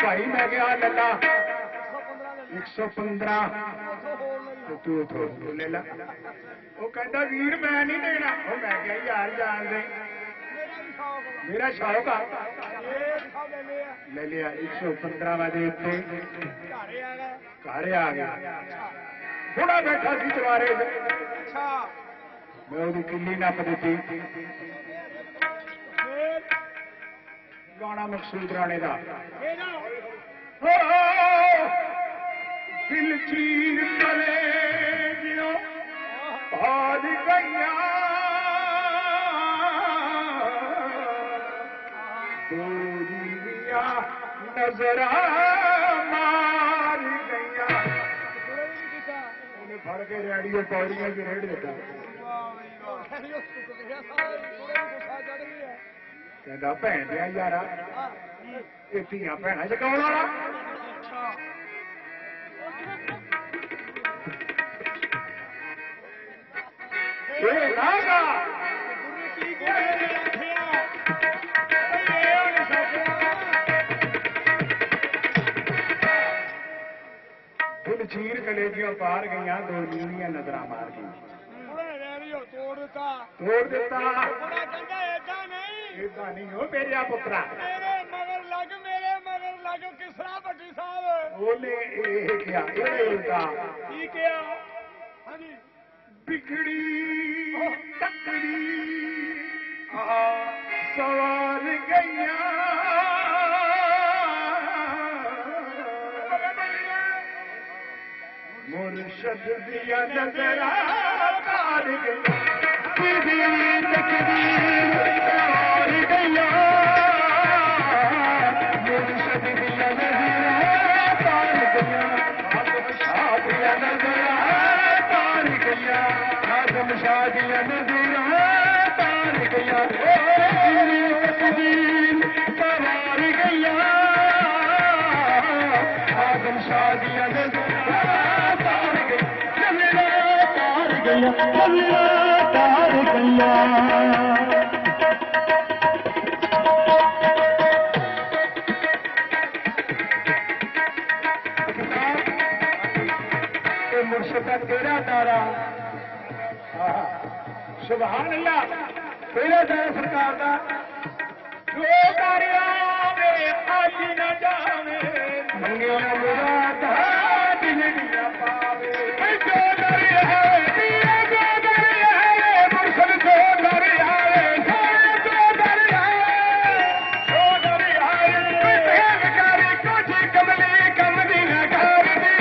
भाई मैं क्या लला 115 तू ले ला वो कहता वीर मैं नहीं देना वो मैं क्या यार जान दे मेरा शौक आ ले लिया 115 बजे घर आ गया थोड़ा बैठा सी दरबारे मैं वो किली नप दी गाना मकसूद राणे का दिल चीर करे जियो भाज गईया दूरिया नजर मार गईया उन्हें फड़ के रेडियो पौड़ियां की रेड़ देता कहता भैन दिया यारा ये धियां भैन चकाउण वाला दिल चीर कलेजियों पार गई दो नीलियां नजर मार गई तोड़ दिता इदा नहीं हो मेरे पुत्रा मेरे मगर लग किसरा भट्टी साहब बोले क्या उल्टा क्या हाँ जी बिगड़ी तकड़ी सवार गईया मुर्शद दिया नजरा तार गईया मुर्शद तेरा तारा सुभान अल्लाह तेरा तारा सरकार का जो तारिया मेरे आज न जावे मंगिया मुराद दिल दिया पावे जो दरिया है मुर्शद जो दरिया है जो दरिया है कुछ कमली कमली न कर दी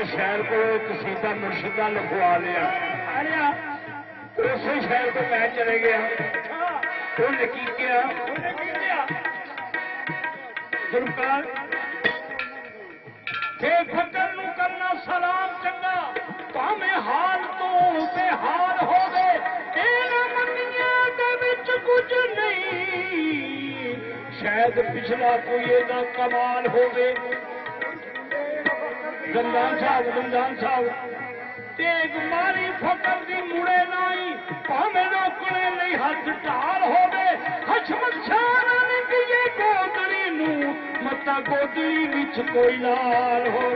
शहर को कसीदा मुर्शिदा लिखवा लिया उस शहर को मैं चले गया लिखी गया गुरकार फकर नूं करना सलाम चंगा भावें हाल तो बेहाल हो गए कुछ नहीं शायद पिछला कोई एदा कमाल हो गए रमजान साहब तेग मारी फकर दी मुड़े नाई भावें रोकने नहीं हथ ढाल हो गए हशमत शाह ने दिए गोदड़ी नूं मता गोदड़ी विच कोई लाल हो